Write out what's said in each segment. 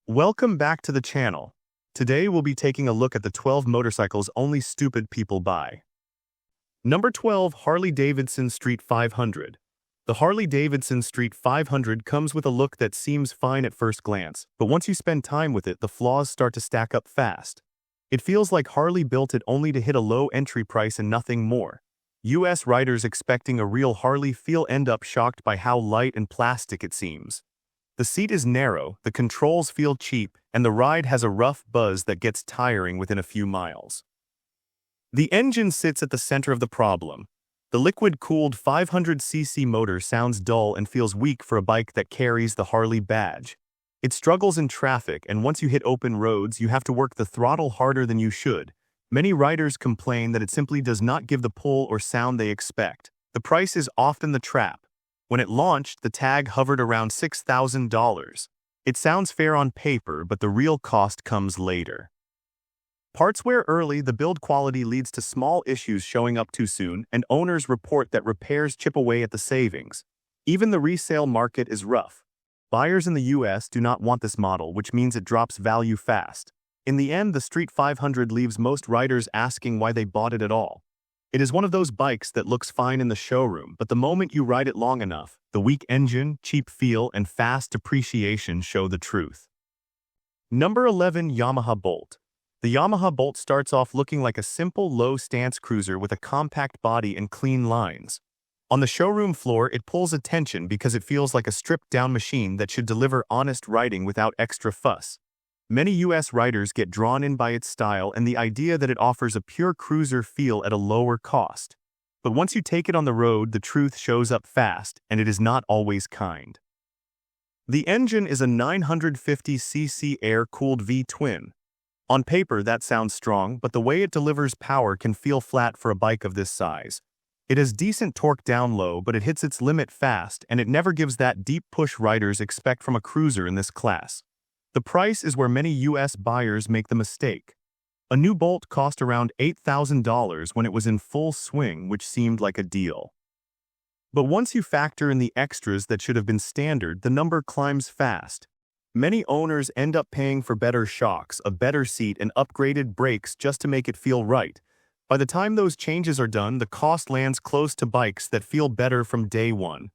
Welcome back to the channel. Today we'll be taking a look at the 12 motorcycles only stupid people buy. Number 12, Harley-Davidson Street 500. The Harley-Davidson Street 500 comes with a look that seems fine at first glance, but once you spend time with it, the flaws start to stack up fast. It feels like Harley built it only to hit a low entry price and nothing more. US riders expecting a real Harley feel end up shocked by how light and plastic it seems. The seat is narrow, the controls feel cheap, and the ride has a rough buzz that gets tiring within a few miles. The engine sits at the center of the problem. The liquid-cooled 500cc motor sounds dull and feels weak for a bike that carries the Harley badge. It struggles in traffic, and once you hit open roads, you have to work the throttle harder than you should. Many riders complain that it simply does not give the pull or sound they expect. The price is often the trap. When it launched, the tag hovered around $6,000. It sounds fair on paper, but the real cost comes later. Parts wear early, the build quality leads to small issues showing up too soon, and owners report that repairs chip away at the savings. Even the resale market is rough. Buyers in the US do not want this model, which means it drops value fast. In the end, the Street 500 leaves most riders asking why they bought it at all. It is one of those bikes that looks fine in the showroom, but the moment you ride it long enough, the weak engine, cheap feel, and fast depreciation show the truth. Number 11, Yamaha Bolt. The Yamaha Bolt starts off looking like a simple low-stance cruiser with a compact body and clean lines. On the showroom floor, it pulls attention because it feels like a stripped-down machine that should deliver honest riding without extra fuss. Many US riders get drawn in by its style and the idea that it offers a pure cruiser feel at a lower cost. But once you take it on the road, the truth shows up fast, and it is not always kind. The engine is a 950cc air-cooled V-twin. On paper, that sounds strong, but the way it delivers power can feel flat for a bike of this size. It has decent torque down low, but it hits its limit fast, and it never gives that deep push riders expect from a cruiser in this class. The price is where many US buyers make the mistake. A new Bolt cost around $8,000 when it was in full swing, which seemed like a deal. But once you factor in the extras that should have been standard, the number climbs fast. Many owners end up paying for better shocks, a better seat, and upgraded brakes just to make it feel right. By the time those changes are done, the cost lands close to bikes that feel better from day one.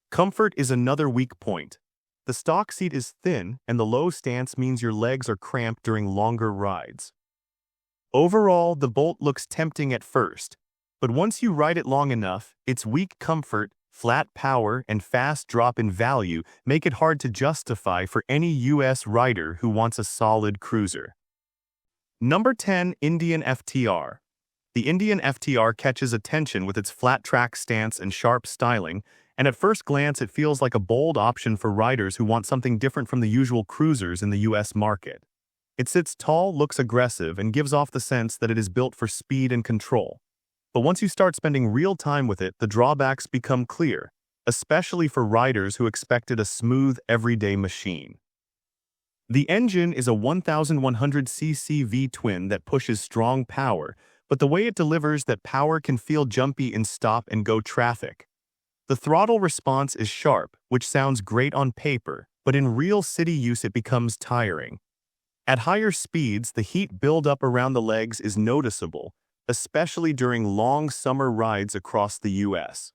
Comfort is another weak point. The stock seat is thin, and the low stance means your legs are cramped during longer rides. Overall, the Bolt looks tempting at first, but once you ride it long enough, its weak comfort, flat power, and fast drop in value make it hard to justify for any US rider who wants a solid cruiser. Number 10, Indian FTR. The Indian FTR catches attention with its flat track stance and sharp styling, and at first glance it feels like a bold option for riders who want something different from the usual cruisers in the US market. It sits tall, looks aggressive, and gives off the sense that it is built for speed and control. But once you start spending real time with it, the drawbacks become clear, especially for riders who expected a smooth, everyday machine. The engine is a 1100cc V-twin that pushes strong power, but the way it delivers that power can feel jumpy in stop-and-go traffic. The throttle response is sharp, which sounds great on paper, but in real city use it becomes tiring. At higher speeds, the heat buildup around the legs is noticeable, especially during long summer rides across the US.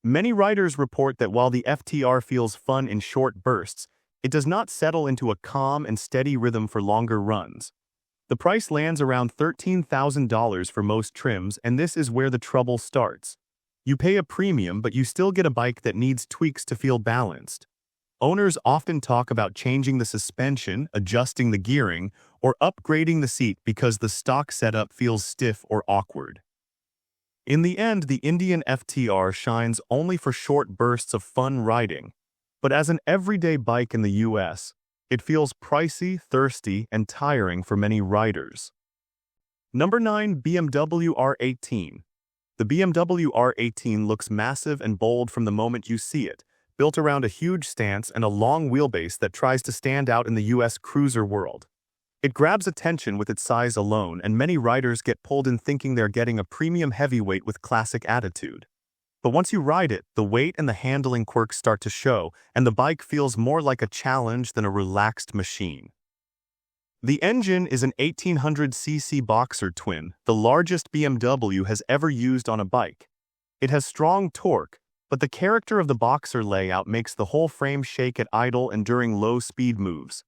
Many riders report that while the FTR feels fun in short bursts, it does not settle into a calm and steady rhythm for longer runs. The price lands around $13,000 for most trims, and this is where the trouble starts. You pay a premium, but you still get a bike that needs tweaks to feel balanced. Owners often talk about changing the suspension, adjusting the gearing, or upgrading the seat because the stock setup feels stiff or awkward. In the end, the Indian FTR shines only for short bursts of fun riding, but as an everyday bike in the US, it feels pricey, thirsty, and tiring for many riders. Number 9, BMW R18. The BMW R18 looks massive and bold from the moment you see it, built around a huge stance and a long wheelbase that tries to stand out in the US cruiser world. It grabs attention with its size alone, and many riders get pulled in thinking they're getting a premium heavyweight with classic attitude. But once you ride it, the weight and the handling quirks start to show, and the bike feels more like a challenge than a relaxed machine. The engine is an 1800cc boxer twin, the largest BMW has ever used on a bike. It has strong torque, but the character of the boxer layout makes the whole frame shake at idle and during low-speed moves.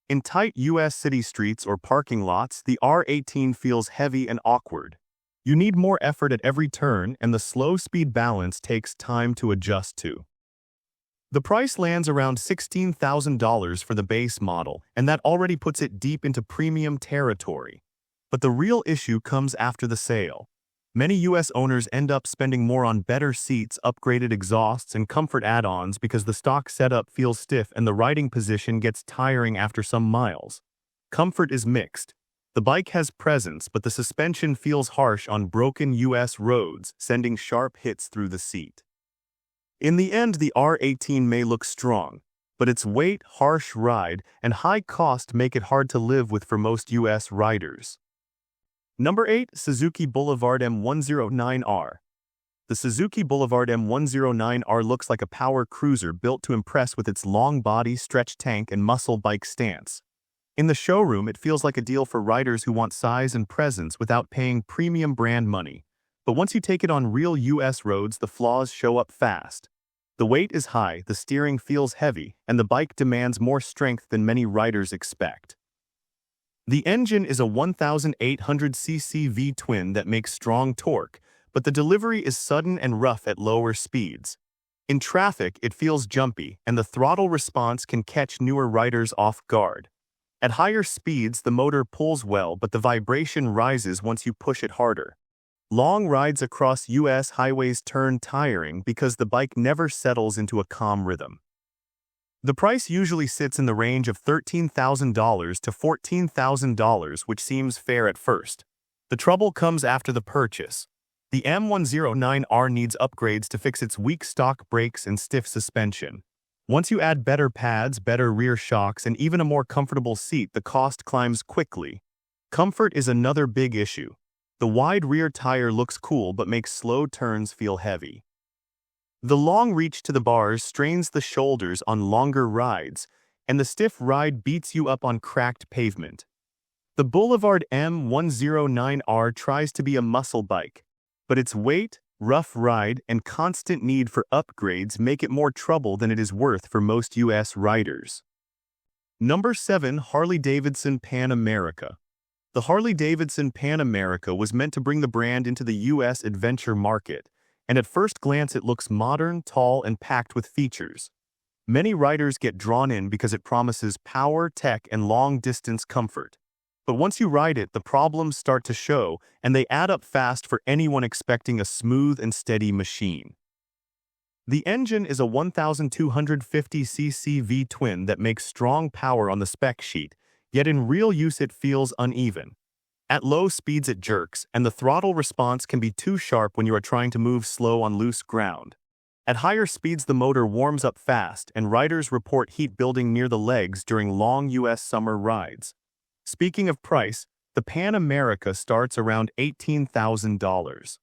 In tight US city streets or parking lots, the R18 feels heavy and awkward. You need more effort at every turn, and the slow-speed balance takes time to adjust to. The price lands around $16,000 for the base model, and that already puts it deep into premium territory. But the real issue comes after the sale. Many US owners end up spending more on better seats, upgraded exhausts, and comfort add-ons because the stock setup feels stiff and the riding position gets tiring after some miles. Comfort is mixed. The bike has presence, but the suspension feels harsh on broken US roads, sending sharp hits through the seat. In the end, the R18 may look strong, but its weight, harsh ride, and high cost make it hard to live with for most US riders. Number 8. Suzuki Boulevard M109R. The Suzuki Boulevard M109R looks like a power cruiser built to impress with its long body, stretch tank, and muscle bike stance. In the showroom, it feels like a deal for riders who want size and presence without paying premium brand money. But once you take it on real US roads, the flaws show up fast. The weight is high, the steering feels heavy, and the bike demands more strength than many riders expect. The engine is a 1800cc V-twin that makes strong torque, but the delivery is sudden and rough at lower speeds. In traffic, it feels jumpy, and the throttle response can catch newer riders off guard. At higher speeds, the motor pulls well, but the vibration rises once you push it harder. Long rides across US highways turn tiring because the bike never settles into a calm rhythm. The price usually sits in the range of $13,000 to $14,000, which seems fair at first. The trouble comes after the purchase. The M109R needs upgrades to fix its weak stock brakes and stiff suspension. Once you add better pads, better rear shocks, and even a more comfortable seat, the cost climbs quickly. Comfort is another big issue. The wide rear tire looks cool but makes slow turns feel heavy. The long reach to the bars strains the shoulders on longer rides, and the stiff ride beats you up on cracked pavement. The Boulevard M109R tries to be a muscle bike, but its weight, rough ride, and constant need for upgrades make it more trouble than it is worth for most US riders. Number 7. Harley-Davidson Pan America. The Harley-Davidson Pan America was meant to bring the brand into the US adventure market, and at first glance it looks modern, tall, and packed with features. Many riders get drawn in because it promises power, tech, and long-distance comfort. But once you ride it, the problems start to show, and they add up fast for anyone expecting a smooth and steady machine. The engine is a 1250cc V-twin that makes strong power on the spec sheet, yet in real use it feels uneven. At low speeds it jerks, and the throttle response can be too sharp when you are trying to move slow on loose ground. At higher speeds the motor warms up fast, and riders report heat building near the legs during long US summer rides. Speaking of price, the Pan America starts around $18,000.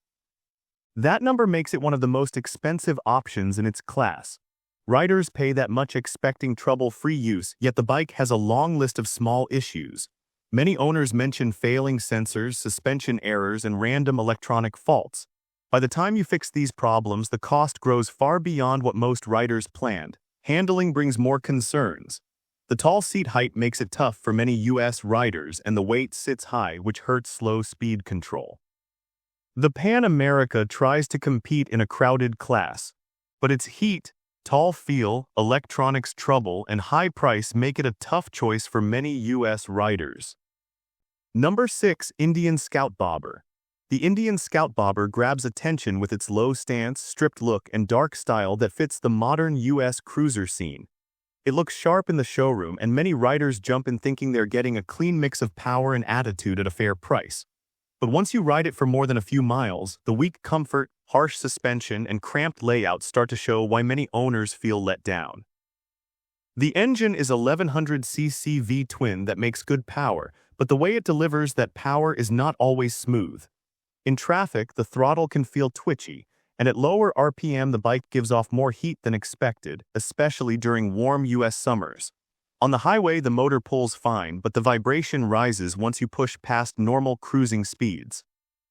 That number makes it one of the most expensive options in its class. Riders pay that much expecting trouble-free use, yet the bike has a long list of small issues. Many owners mention failing sensors, suspension errors, and random electronic faults. By the time you fix these problems, the cost grows far beyond what most riders planned. Handling brings more concerns. The tall seat height makes it tough for many US riders, and the weight sits high, which hurts slow speed control. The Pan America tries to compete in a crowded class, but its heat, tall feel, electronics trouble, and high price make it a tough choice for many US riders. Number 6. Indian Scout Bobber. The Indian Scout Bobber grabs attention with its low stance, stripped look, and dark style that fits the modern US cruiser scene. It looks sharp in the showroom, and many riders jump in thinking they're getting a clean mix of power and attitude at a fair price. But once you ride it for more than a few miles, the weak comfort, harsh suspension, and cramped layout start to show why many owners feel let down. The engine is 1100cc V-twin that makes good power, but the way it delivers that power is not always smooth. In traffic, the throttle can feel twitchy, and at lower RPM the bike gives off more heat than expected, especially during warm US summers. On the highway the motor pulls fine, but the vibration rises once you push past normal cruising speeds.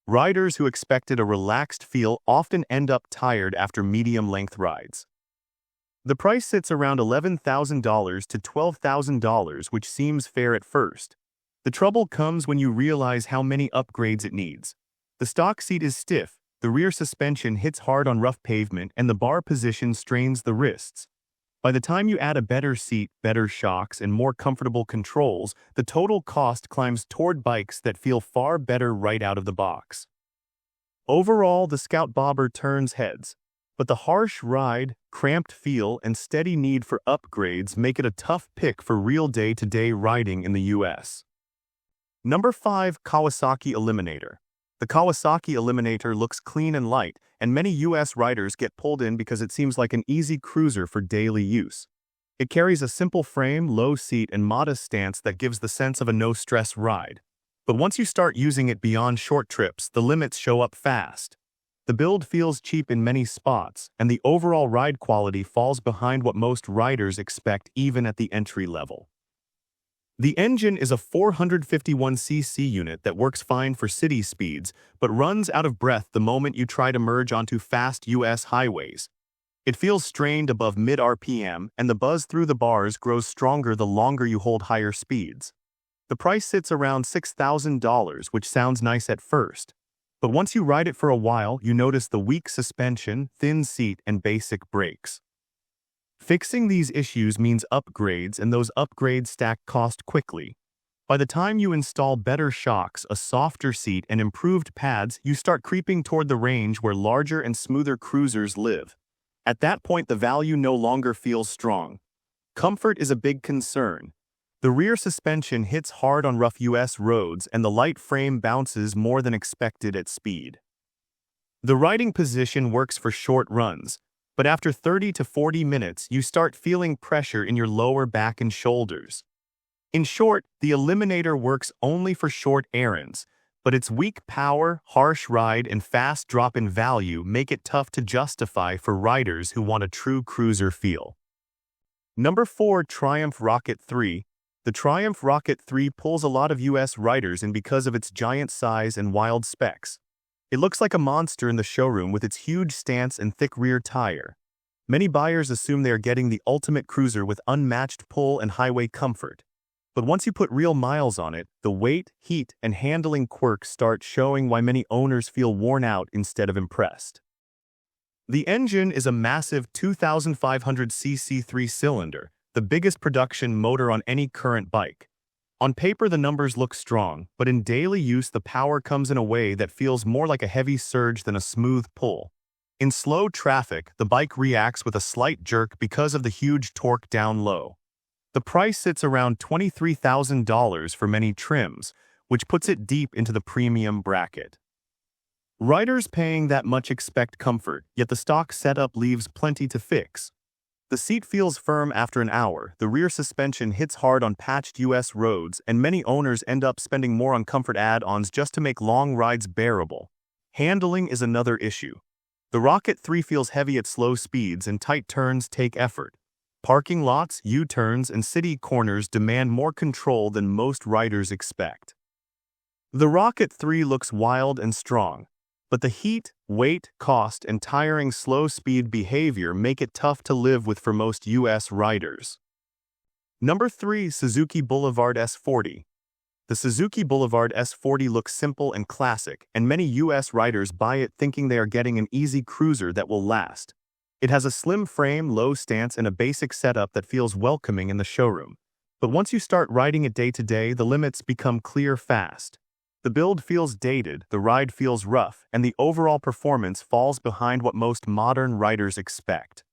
Riders who expected a relaxed feel often end up tired after medium-length rides. The price sits around $11,000 to $12,000, which seems fair at first. The trouble comes when you realize how many upgrades it needs. The stock seat is stiff, the rear suspension hits hard on rough pavement, and the bar position strains the wrists. By the time you add a better seat, better shocks, and more comfortable controls, the total cost climbs toward bikes that feel far better right out of the box. Overall, the Scout Bobber turns heads, but the harsh ride, cramped feel, and steady need for upgrades make it a tough pick for real day-to-day riding in the US. Number 5. Kawasaki Eliminator. The Kawasaki Eliminator looks clean and light, and many US riders get pulled in because it seems like an easy cruiser for daily use. It carries a simple frame, low seat, and modest stance that gives the sense of a no-stress ride. But once you start using it beyond short trips, the limits show up fast. The build feels cheap in many spots, and the overall ride quality falls behind what most riders expect even at the entry level. The engine is a 451cc unit that works fine for city speeds, but runs out of breath the moment you try to merge onto fast US highways. It feels strained above mid-RPM, and the buzz through the bars grows stronger the longer you hold higher speeds. The price sits around $6,000, which sounds nice at first. But once you ride it for a while, you notice the weak suspension, thin seat, and basic brakes. Fixing these issues means upgrades, and those upgrades stack cost quickly. By the time you install better shocks, a softer seat, and improved pads, you start creeping toward the range where larger and smoother cruisers live. At that point, the value no longer feels strong. Comfort is a big concern. The rear suspension hits hard on rough US roads, and the light frame bounces more than expected at speed. The riding position works for short runs, but after 30 to 40 minutes, you start feeling pressure in your lower back and shoulders. In short, the Eliminator works only for short errands, but its weak power, harsh ride, and fast drop in value make it tough to justify for riders who want a true cruiser feel. Number 4. Triumph Rocket 3. The Triumph Rocket 3 pulls a lot of US riders in because of its giant size and wild specs. It looks like a monster in the showroom with its huge stance and thick rear tire. Many buyers assume they are getting the ultimate cruiser with unmatched pull and highway comfort. But once you put real miles on it, the weight, heat, and handling quirks start showing why many owners feel worn out instead of impressed. The engine is a massive 2,500cc 3-cylinder, the biggest production motor on any current bike. On paper, the numbers look strong, but in daily use, the power comes in a way that feels more like a heavy surge than a smooth pull. In slow traffic, the bike reacts with a slight jerk because of the huge torque down low. The price sits around $23,000 for many trims, which puts it deep into the premium bracket. Riders paying that much expect comfort, yet the stock setup leaves plenty to fix. The seat feels firm after an hour, the rear suspension hits hard on patched US roads, and many owners end up spending more on comfort add-ons just to make long rides bearable. Handling is another issue. The Rocket 3 feels heavy at slow speeds, and tight turns take effort. Parking lots, U-turns, and city corners demand more control than most riders expect. The Rocket 3 looks wild and strong, but the heat, weight, cost, and tiring slow-speed behavior make it tough to live with for most US riders. Number 3. Suzuki Boulevard S40. The Suzuki Boulevard S40 looks simple and classic, and many US riders buy it thinking they are getting an easy cruiser that will last. It has a slim frame, low stance, and a basic setup that feels welcoming in the showroom. But once you start riding it day to day, the limits become clear fast. The build feels dated, the ride feels rough, and the overall performance falls behind what most modern riders expect.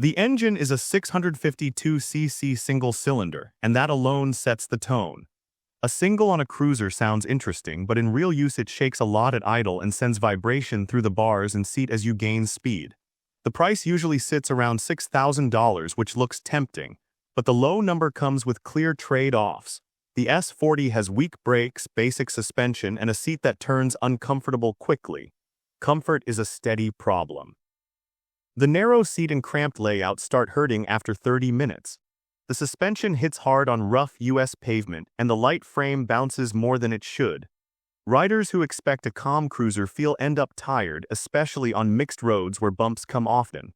The engine is a 652cc single-cylinder, and that alone sets the tone. A single on a cruiser sounds interesting, but in real use it shakes a lot at idle and sends vibration through the bars and seat as you gain speed. The price usually sits around $6,000, which looks tempting, but the low number comes with clear trade-offs. The S40 has weak brakes, basic suspension, and a seat that turns uncomfortable quickly. comfort is a steady problem. The narrow seat and cramped layout start hurting after 30 minutes. The suspension hits hard on rough US pavement, and the light frame bounces more than it should. Riders who expect a calm cruiser feel end up tired, especially on mixed roads where bumps come often.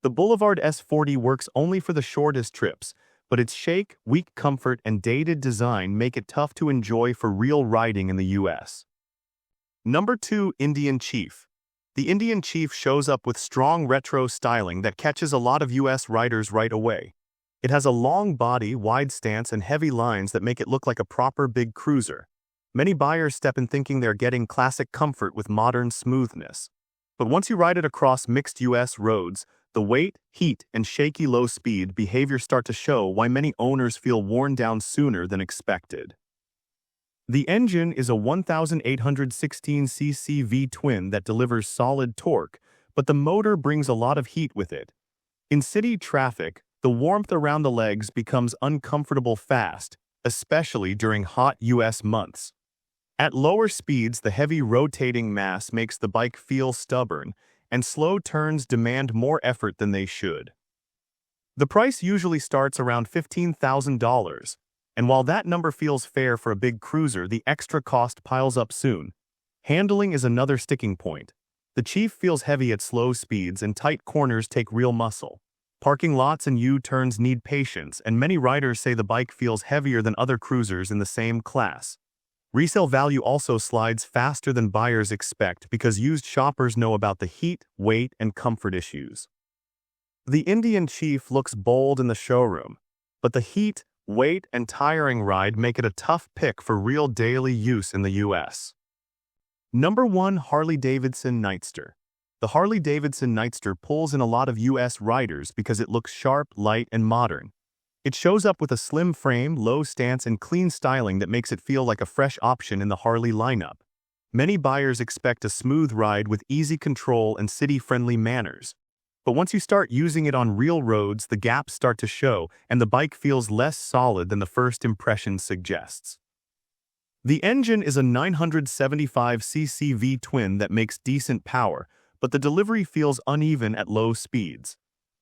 The Boulevard S40 works only for the shortest trips, but its shake, weak comfort, and dated design make it tough to enjoy for real riding in the US. Number 2. Indian Chief. The Indian Chief shows up with strong retro styling that catches a lot of US riders right away. It has a long body, wide stance, and heavy lines that make it look like a proper big cruiser. Many buyers step in thinking they're getting classic comfort with modern smoothness. But once you ride it across mixed US roads, the weight, heat, and shaky low-speed behavior start to show why many owners feel worn down sooner than expected. The engine is a 1,816cc V-twin that delivers solid torque, but the motor brings a lot of heat with it. In city traffic, the warmth around the legs becomes uncomfortable fast, especially during hot US months. At lower speeds, the heavy rotating mass makes the bike feel stubborn, and slow turns demand more effort than they should. The price usually starts around $15,000, and while that number feels fair for a big cruiser, the extra cost piles up soon. Handling is another sticking point. The Chief feels heavy at slow speeds, and tight corners take real muscle. Parking lots and U-turns need patience, and many riders say the bike feels heavier than other cruisers in the same class. Resale value also slides faster than buyers expect because used shoppers know about the heat, weight, and comfort issues. The Indian Chief looks bold in the showroom, but the heat, weight, and tiring ride make it a tough pick for real daily use in the US. Number 1. Harley-Davidson Nightster. The Harley-Davidson Nightster pulls in a lot of US riders because it looks sharp, light, and modern. It shows up with a slim frame, low stance, and clean styling that makes it feel like a fresh option in the Harley lineup. Many buyers expect a smooth ride with easy control and city-friendly manners. But once you start using it on real roads, the gaps start to show, and the bike feels less solid than the first impression suggests. The engine is a 975cc V-twin that makes decent power, but the delivery feels uneven at low speeds.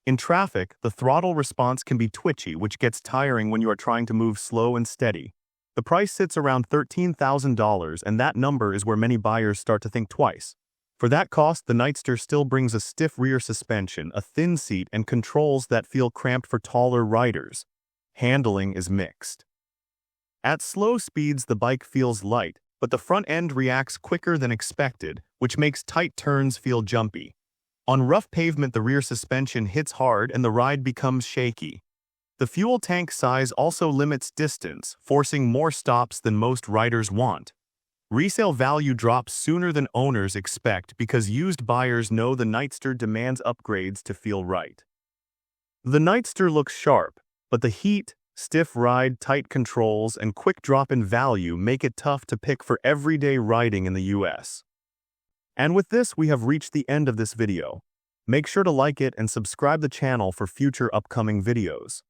In traffic, the throttle response can be twitchy, which gets tiring when you are trying to move slow and steady. The price sits around $13,000, and that number is where many buyers start to think twice. For that cost, the Nightster still brings a stiff rear suspension, a thin seat, and controls that feel cramped for taller riders. Handling is mixed. At slow speeds, the bike feels light, but the front end reacts quicker than expected, which makes tight turns feel jumpy. On rough pavement, the rear suspension hits hard and the ride becomes shaky. The fuel tank size also limits distance, forcing more stops than most riders want. Resale value drops sooner than owners expect because used buyers know the Nightster demands upgrades to feel right. The Nightster looks sharp, but the heat, stiff ride, tight controls, and quick drop in value make it tough to pick for everyday riding in the US. And with this, we have reached the end of this video. Make sure to like it and subscribe the channel for future upcoming videos.